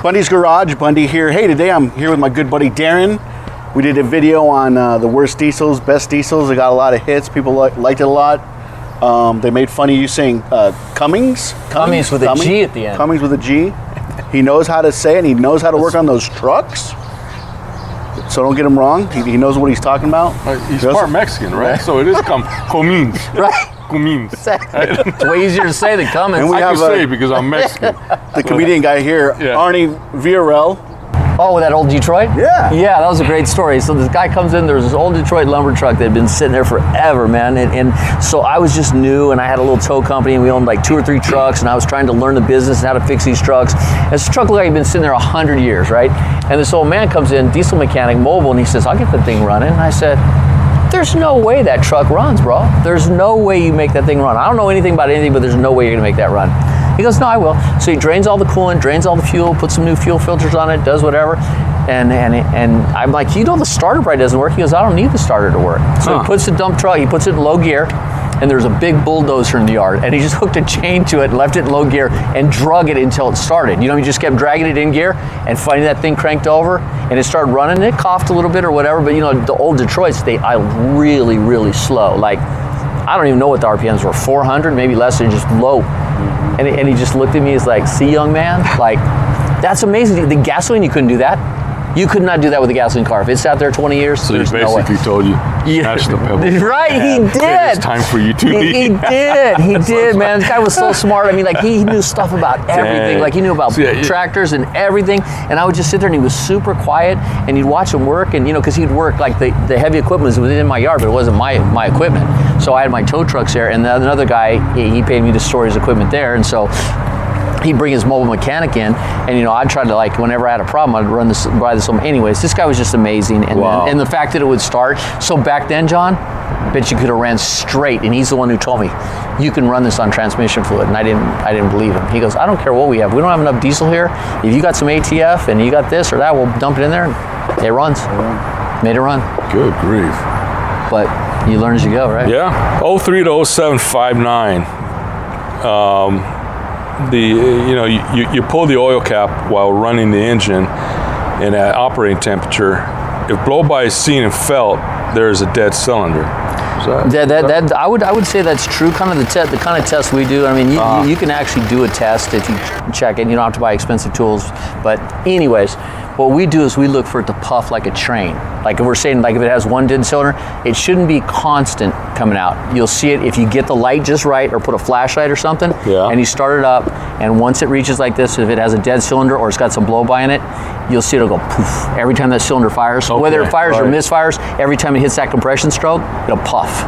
Bundy's Garage, Bundy here. Hey, today I'm here with my good buddy Darrin. We did a video on the worst diesels, best diesels. It got a lot of hits. People liked it a lot. They made fun of you saying Cummins. Cummins with a G at the end. Cummins with a G. He knows how to say it. And he knows how to work on those trucks. So don't get him wrong. He knows what he's talking about. He's part Mexican, right? So it is Cummins. Right. Cummins. It's way easier to say than Cummins. And we I have can say because I'm Mexican. the comedian guy here, Arnie Villarreal. Oh, that old Detroit? Yeah. Yeah, that was a great story. So this guy comes in, there was this old Detroit lumber truck that had been sitting there forever, man. And so I was just new, and I had a little tow company, and we owned like 2 or 3 trucks, and I was trying to learn the business and how to fix these trucks. And this truck looked like it'd been sitting there 100 years, right? And this old man comes in, diesel mechanic, mobile, and he says, I'll get the thing running. And I said, there's no way that truck runs, bro. There's no way you make that thing run. I don't know anything about anything, but there's no way you're gonna make that run. He goes, no, I will. So he drains all the coolant, drains all the fuel, puts some new fuel filters on it, does whatever. And I'm like, you know the starter probably doesn't work. He goes, I don't need the starter to work. So he puts the dump truck, he puts it in low gear, and there's a big bulldozer in the yard. And he just hooked a chain to it, left it in low gear, and drug it until it started. You know, he just kept dragging it in gear and finding that thing cranked over, and it started running. It coughed a little bit or whatever, but you know, the old Detroits, they idle really, really slow. Like, I don't even know what the RPMs were, 400, maybe less, they're just low. And he just looked at me, he's like, see, young man, like, that's amazing. The gasoline, you couldn't do that. You could not do that with a gasoline car. If it sat there 20 years, so he basically told you, smash the pedal. Right, he did. It's time for you to leave. He did, man. This guy was so smart. I mean, like, he knew stuff about everything. Like, he knew about tractors and everything. And I would just sit there, and he was super quiet, and he'd watch him work. And, you know, because he'd work, like, the heavy equipment was within my yard, but it wasn't my equipment. So I had my tow trucks there, and another guy, he paid me to store his equipment there. And so he'd bring his mobile mechanic in, and you know, I'd try to, like, whenever I had a problem, I'd buy this home. Anyways, this guy was just amazing, and and the fact that it would start. So back then, John, I bet you could have ran straight, and he's the one who told me, you can run this on transmission fluid, and I didn't believe him. He goes, I don't care what we have. We don't have enough diesel here. If you got some ATF and you got this or that, we'll dump it in there, and it runs. Made it run. Good grief. But you learn as you go, right? Yeah. 03 to 07, 5.9. You pull the oil cap while running the engine and at operating temperature. If blow-by is seen and felt, there is a dead cylinder. I would say that's true. Kind of the kind of test we do. I mean, you can actually do a test if you check it. You don't have to buy expensive tools. But anyways, what we do is we look for it to puff like a train. Like if we're saying, like if it has one dead cylinder, it shouldn't be constant coming out. You'll see it if you get the light just right or put a flashlight or something, and you start it up, and once it reaches like this, if it has a dead cylinder or it's got some blow-by in it, you'll see it'll go poof every time that cylinder fires. Whether it fires or misfires, every time it hits that compression stroke, it'll puff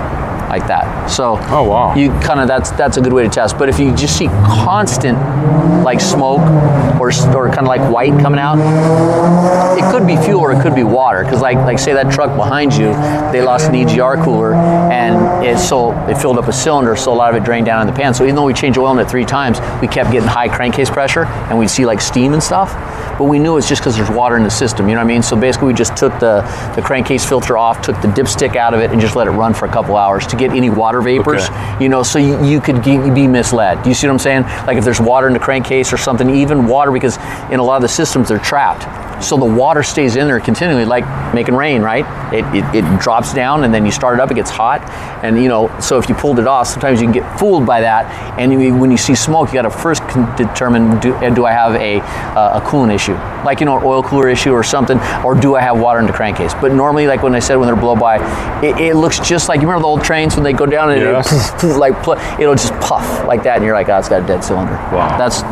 like that. So you kind of, that's a good way to test. But if you just see constant like smoke or kind of like white coming out, it could be fuel or it could be water. Because like say that truck behind you, they lost an EGR cooler, and it filled up a cylinder, so a lot of it drained down in the pan. So even though we changed oil in it 3 times, we kept getting high crankcase pressure, and we'd see like steam and stuff. But we knew it's just because there's water in the system, you know what I mean? So basically we just took the crankcase filter off, took the dipstick out of it, and just let it run for a couple hours to get any water vapors, you know, so you could be misled. Do you see what I'm saying? Like if there's water in the crankcase or something, even water, because in a lot of the systems they're trapped. So the water stays in there continually, like making rain, right? It drops down, and then you start it up, it gets hot. And you know, so if you pulled it off, sometimes you can get fooled by that. And when you see smoke, you got to first determine, do I have a coolant issue? Like, you know, an oil cooler issue or something, or do I have water in the crankcase? But normally, like when I said, when they're blow by, it looks just like, you remember the old trains when they go down and it'll just puff like that, and you're like, oh, it's got a dead cylinder. Wow. That's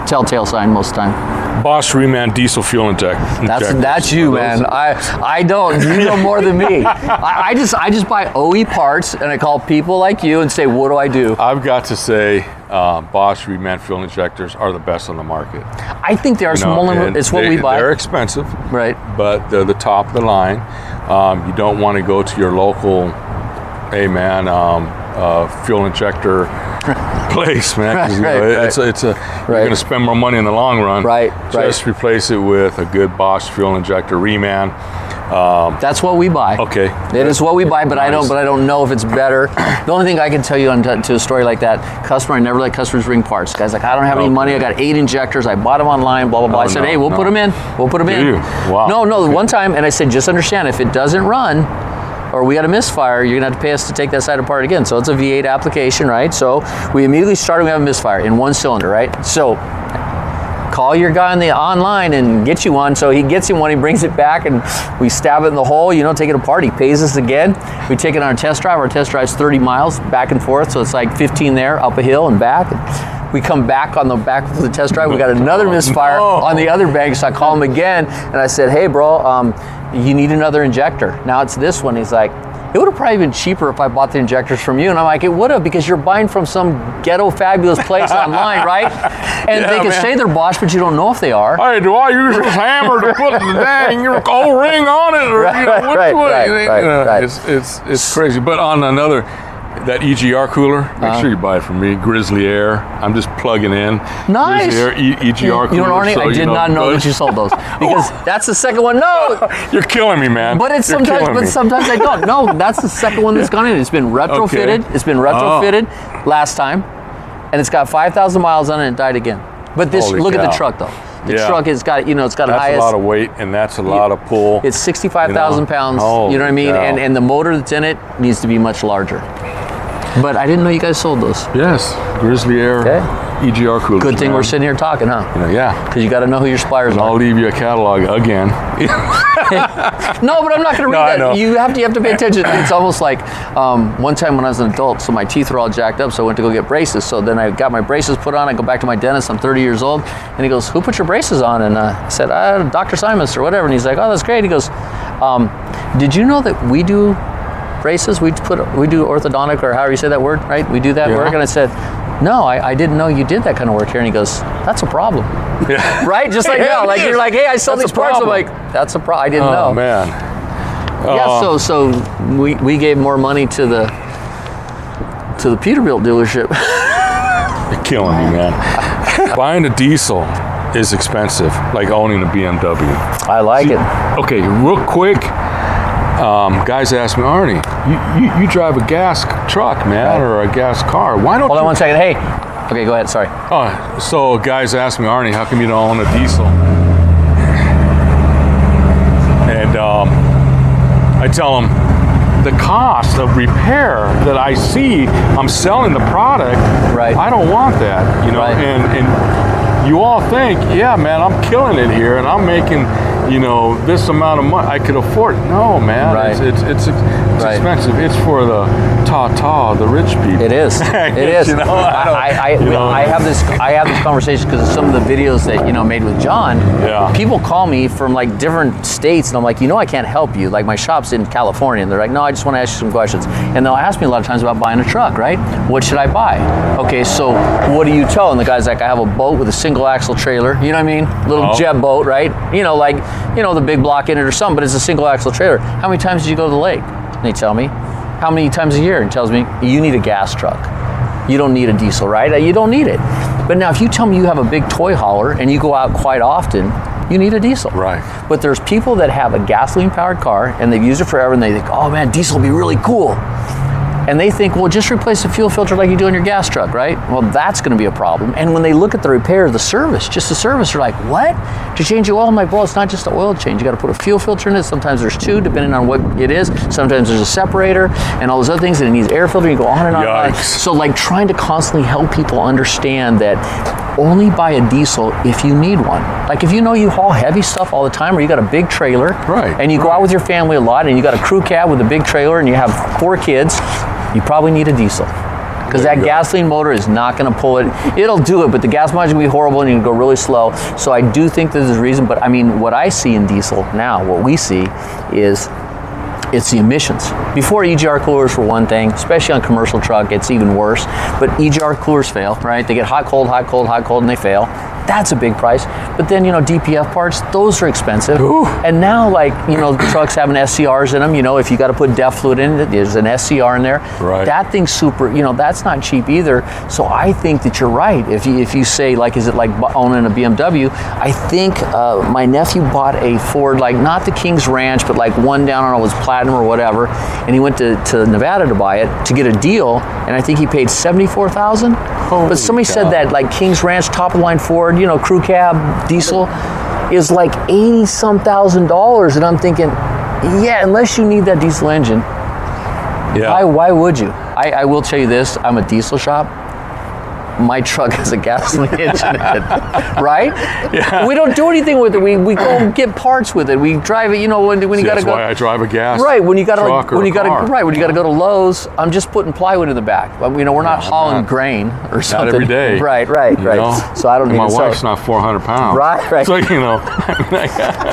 telltale sign most of the time. Bosch Remaned diesel fuel injector. That's you, man. I don't. You know more than me. I just buy OE parts, and I call people like you and say, what do I do? I've got to say, Bosch Remaned fuel injectors are the best on the market. I think they are. It's what we buy. They're expensive, right? But they're the top of the line. You don't want to go to your local, fuel injector place, man. You're going to spend more money in the long run. Right. Just replace it with a good Bosch fuel injector Reman. That's what we buy. Okay. It is what we buy, but Nice. I don't know if it's better. The only thing I can tell you to a story like that, customer, I never let customers bring parts. Guy's like, I don't have any money. I got 8 injectors. I bought them online, blah, blah, blah. I said, hey, we'll put them in. We'll put them in. Do you? Wow. No, one time, and I said, just understand, if it doesn't run, or we got a misfire, you're gonna have to pay us to take that side apart again. So it's a V8 application, right? So we immediately started, we have a misfire in 1 cylinder, right? So call your guy on the online and get you one. So he gets him one, he brings it back, and we stab it in the hole, take it apart. He pays us again. We take it on a test drive. Our test drive's 30 miles back and forth, so it's like 15 there, up a hill and back. And we come back on the back of the test drive. We got another misfire on the other bank, so I call him again, and I said, hey, bro, you need another injector. Now it's this one. He's like, it would have probably been cheaper if I bought the injectors from you. And I'm like, it would have, because you're buying from some ghetto fabulous place online, right? And they can say they're Bosch, but you don't know if they are. Hey, do I use this hammer to put the dang O-ring on it? Or, Right. It's crazy. But on another, that EGR cooler, make sure you buy it from me. Grizzly Air. I'm just plugging in. Nice. Grizzly Air, EGR cooler. You know what, Arnie? I did not know that you sold those, because that's the second one. No, you're killing me, man. but it's sometimes I don't. No, that's the second one that's gone in. It's been retrofitted. Okay. It's been retrofitted last time, and it's got 5,000 miles on it and died again. But this, Holy look at cow. the truck though. The truck has got, it's got That's highest. a lot of weight, and that's a lot of pull. It's 65,000 pounds. Holy You know what I mean? cow. And the motor that's in it needs to be much larger. But I didn't know you guys sold those. Yes, Grizzly Air, Okay. EGR coolers. Good thing man. we're sitting here talking, huh? Yeah. Because you got to know who your suppliers And are. I'll leave you a catalog again. No, but I'm not going to No, read I know. that. You have to pay attention. It's almost like one time when I was an adult, so my teeth were all jacked up, so I went to go get braces. So then I got my braces put on. I go back to my dentist. I'm 30 years old, and he goes, "Who put your braces on?" And I said, "Dr. Simus or whatever." And he's like, "Oh, that's great." He goes, "Did you know that we do braces? We do orthodontic, or however you say that word, right? We do that work." And I said, "No, I didn't know you did that kind of work here." And he goes, "That's a problem." Yeah. Right? Just like now, like you're like, "Hey, I sell That's these a parts." I'm problem. like, "That's a problem. I didn't know." Oh, man. Yeah, so we gave more money to the Peterbilt dealership. You're killing me, man. Buying a diesel is expensive, like owning a BMW. I like it. Okay, real quick. Guys ask me, Arnie, you drive a gas truck, man, or a gas car. Why don't Hold you? on one second. Hey. Okay, go ahead. Sorry. So guys ask me, Arnie, how come you don't own a diesel? And I tell them, the cost of repair that I see, I'm selling the product. Right. I don't want that, Right. And you all think, yeah, man, I'm killing it here, and I'm making, this amount of money. I could afford it. No, man, Right. it's Right. expensive. It's for the the rich people. It is. It is. I have this conversation because of some of the videos that made with John. Yeah. People call me from like different states, and I'm like, I can't help you. Like my shop's in California, and they're like, no, I just want to ask you some questions. And they'll ask me a lot of times about buying a truck, right? What should I buy? Okay, so what do you tell? And the guy's like, I have a boat with a single axle trailer. You know what I mean? Little jet boat, right? The big block in it or something, but it's a single axle trailer. How many times did you go to the lake? And they tell me. How many times a year? And tells me, you need a gas truck. You don't need a diesel, right? You don't need it. But now if you tell me you have a big toy hauler and you go out quite often, you need a diesel. Right. But there's people that have a gasoline powered car and they've used it forever and they think, oh man, diesel will be really cool. And they think, well, just replace the fuel filter like you do in your gas truck, right? Well, that's going to be a problem. And when they look at the repair, the service, they're like, what? To change the oil? I'm like, well, it's not just the oil change. You got to put a fuel filter in it. Sometimes there's two, depending on what it is. Sometimes there's a separator and all those other things, and it needs air filter. You go on and on. And on. So, like, trying to constantly help people understand that only buy a diesel if you need one. Like if you haul heavy stuff all the time, or you got a big trailer, right, and you go out with your family a lot, and you got a crew cab with a big trailer, and you have 4 kids, you probably need a diesel. Because that gasoline motor is not going to pull it. It'll do it, but the gas mileage is going to be horrible and you can go really slow. So I do think there's a reason, but I mean, what I see in diesel now, what we see is it's the emissions. Before, EGR coolers were one thing, especially on commercial truck, it's even worse. But EGR coolers fail, right? They get hot, cold, hot, cold, hot, cold, and they fail. That's a big price. But then, DPF parts, those are expensive. Ooh. And now, the trucks having SCRs in them, if you got to put DEF fluid in it, there's an SCR in there. Right. That thing's super, that's not cheap either. So I think that you're right. If you say, is it like owning a BMW? I think my nephew bought a Ford, not the King's Ranch, but one down on it was Platinum or whatever, and he went to Nevada to buy it to get a deal, and I think he paid $74,000. But somebody said that King's Ranch top of the line Ford, crew cab diesel is $80-some thousand, and I'm thinking, yeah, unless you need that diesel engine, why would you? I will tell you this, I'm a diesel shop. My truck has a gasoline engine in it, right? Yeah. We don't do anything with it. We go get parts with it. We drive it. When you got to go. That's why I drive a gas. Right. When you got truck to or a car. When you got to go to Lowe's, I'm just putting plywood in the back. We're not hauling grain or something. Not every day. Right. So I don't need. My wife's not 400 pounds. Right. So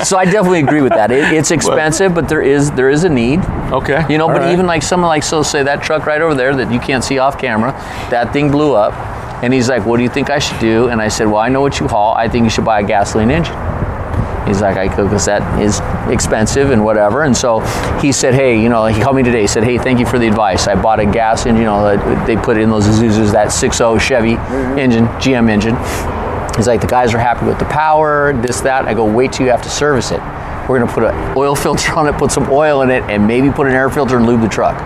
So I definitely agree with that. It's expensive, but there is a need. Okay. But right. even someone say that truck right over there that you can't see off camera, that thing blew up. And he's like, what do you think I should do? And I said, well, I know what you haul. I think you should buy a gasoline engine. He's like, because that is expensive and whatever. And so he said, hey, he called me today. He said, hey, thank you for the advice. I bought a gas engine, they put in those Isuzus, that 6.0 Chevy engine, GM engine. He's like, the guys are happy with the power, this, that. I go, wait till you have to service it. We're going to put an oil filter on it, put some oil in it, and maybe put an air filter and lube the truck.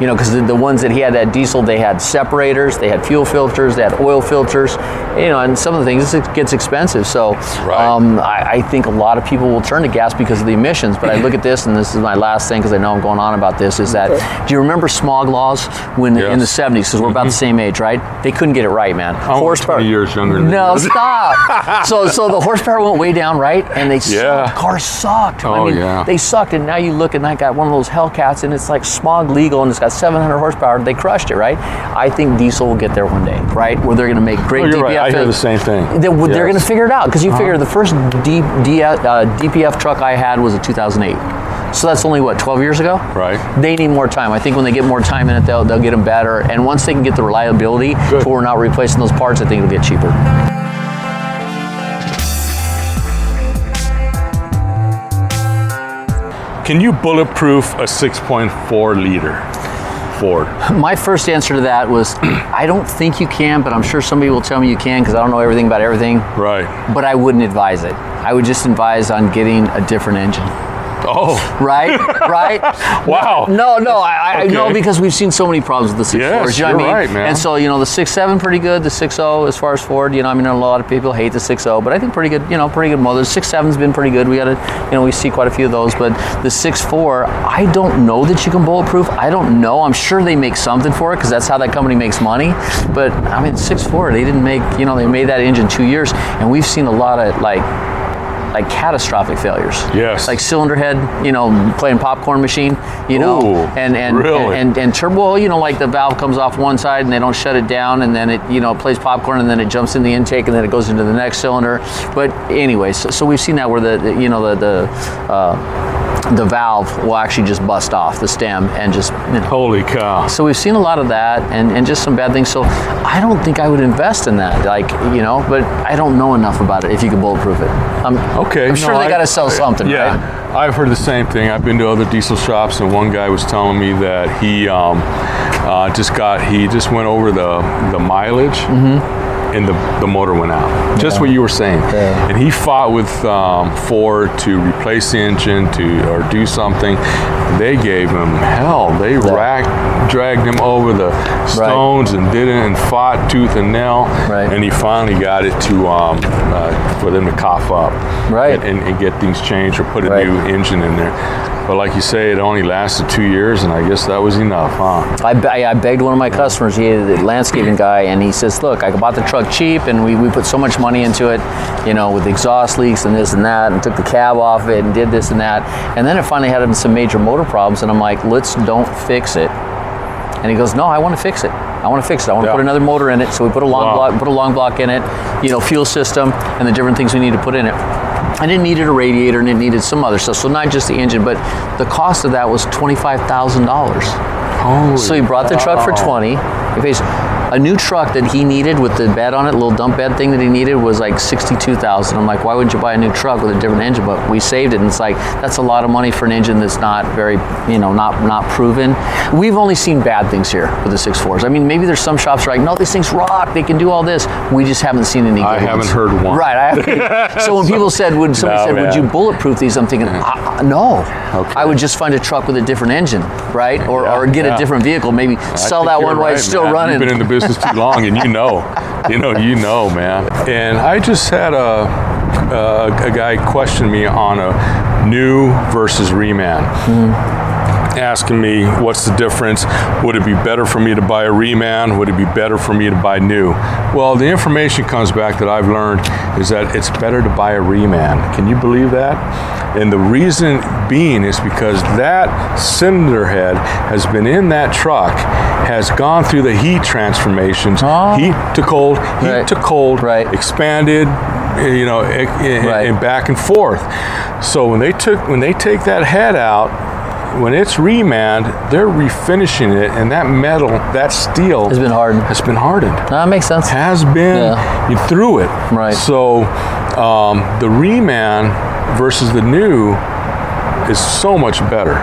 Because the ones that he had that diesel, they had separators, they had fuel filters, they had oil filters, and some of the things, it gets expensive. So I think a lot of people will turn to gas because of the emissions. But I look at this, and this is my last thing because I know I'm going on about this, is that, do you remember smog laws in the 70s? Because we're about the same age, right? They couldn't get it right, man. Horsepower. 20 years younger than No, stop. So the horsepower went way down, right? And they sucked. Cars sucked. They sucked. And now you look, and I got one of those Hellcats, and it's smog legal, and it's got 700 horsepower. They crushed it, right? I think diesel will get there one day, right? Where they're going to make great DPF. Right. I hear the same thing. They're going to figure it out, because you figure the first DPF truck I had was a 2008. So that's only, 12 years ago? Right. They need more time. I think when they get more time in it, they'll get them better. And once they can get the reliability, but we're not replacing those parts, I think it'll get cheaper. Can you bulletproof a 6.4 liter Ford? My first answer to that was, I don't think you can, but I'm sure somebody will tell me you can, because I don't know everything about everything. Right. But I wouldn't advise it. I would just advise on getting a different engine. Oh. Right? Wow. No, I know, because we've seen so many problems with the 6.4s. Yes, You know what I mean? right, man. And so, the 6.7 pretty good, the 6.0 as far as Ford, a lot of people hate the 6.0, but I think pretty good model. The 6.7's been pretty good. We got we see quite a few of those, but the 6.4, I don't know that you can bulletproof. I don't know. I'm sure they make something for it, because that's how that company makes money. But 6.4, they didn't make, they made that engine 2 years, and we've seen a lot of catastrophic failures. Yes. Like cylinder head, playing popcorn machine, Ooh, and really? and turbo, the valve comes off one side and they don't shut it down, and then it, plays popcorn, and then it jumps in the intake, and then it goes into the next cylinder. But anyways, so we've seen that where the valve will actually just bust off the stem and just Holy cow. So we've seen a lot of that, and just some bad things. So I don't think I would invest in that, but I don't know enough about it if you can bulletproof it. I'm sure they got to sell something, yeah, right? I've heard the same thing. I've been to other diesel shops, and one guy was telling me that he just went over the mileage. And the motor went out. Just what you were saying. Yeah. And he fought with Ford to replace the engine or do something. They gave him hell. They dragged him over the stones and did it, and fought tooth and nail. Right. And he finally got it to for them to cough up. Right. And get things changed or put a new engine in there. But like you say, it only lasted 2 years, and I guess that was enough, huh? I begged one of my customers, he is a landscaping guy, and he says, look, I bought the truck cheap, and we put so much money into it, with exhaust leaks and this and that, and took the cab off it and did this and that. And then it finally had some major motor problems, and I'm like, don't fix it. And he goes, no, I want to fix it. I want to put another motor in it. So we put a long block in it, fuel system, and the different things we need to put in it. And it needed a radiator, and it needed some other stuff. So not just the engine, but the cost of that was $25,000. So he brought the truck for $20,000. He pays A new truck that he needed with the bed on it, little dump bed thing that he needed, was like $62,000. I'm like, why wouldn't you buy a new truck with a different engine? But we saved it, and it's like, that's a lot of money for an engine that's not very, not proven. We've only seen bad things here with the 6.4s. I mean, maybe there's some shops that are like, no, these things rock, they can do all this. We just haven't seen any good I haven't ones. heard one. Right. I haven't. So when people said, would you bulletproof these? I'm thinking, no. Okay. I would just find a truck with a different engine, right? Or get a different vehicle, maybe sell that one while it's still running. You've been in the business too long, and you know, man. And I just had a guy question me on a new versus Reman. Asking me what's the difference. Would it be better for me to buy a Reman? Would it be better for me to buy new? Well, the information comes back that I've learned is that it's better to buy a Reman. Can you believe that? And the reason being is because that cylinder head has been in that truck, has gone through the heat transformations, heat to cold, heat to cold, expanded, and back and forth. So when they take that head out, when it's remanned, they're refinishing it, and that metal, that steel has been hardened. That makes sense. Has been through it. Right. So the reman versus the new is so much better.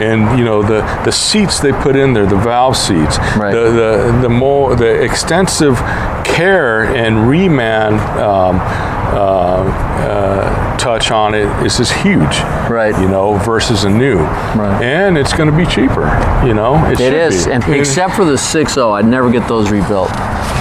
And the seats they put in there, the valve seats, the extensive care and reman touch on it is just huge, versus a new, and it's going to be cheaper. It is, and except for the 6.0, I'd never get those rebuilt.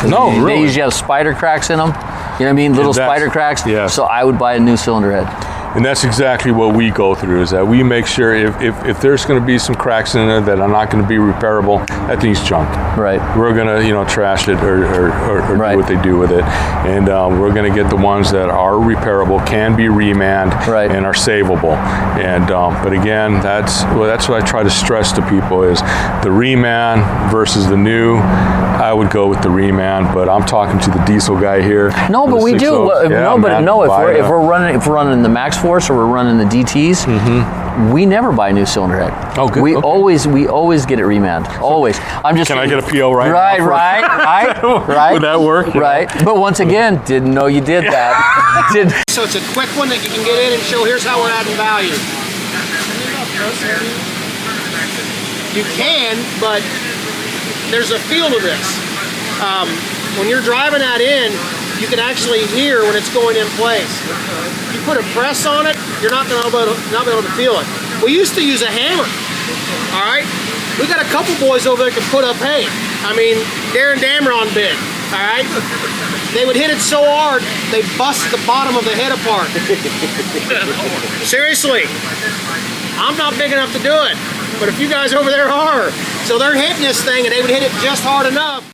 No, really. They usually have spider cracks in them. You know what I mean? Little spider cracks. Yes. So I would buy a new cylinder head. And that's exactly what we go through, is that we make sure if there's going to be some cracks in it that are not going to be repairable, that thing's junk. Right. We're going to trash it or do what they do with it. And we're going to get the ones that are repairable, can be remanned, and are savable. And but again, that's what I try to stress to people is the reman versus the new. I would go with the reman, but I'm talking to the diesel guy here. No, but we do. If we're running the Max Force or we're running the DTs, we never buy a new cylinder head. Oh, good. We always get it remanned. Always. Can I get a PO right now? Right. Would that work? Right. But once again, didn't know you did that. So it's a quick one that you can get in and show here's how we're adding value. You can, but there's a feel to this. When you're driving that in, you can actually hear when it's going in place. If you put a press on it, you're not going to be able to feel it. We used to use a hammer. All right, we got a couple boys over there that can put up hay. I mean, Darrin on bid. All right, they would hit it so hard they busted the bottom of the head apart. Seriously, I'm not big enough to do it, but if you guys over there are, so they're hitting this thing and they would hit it just hard enough.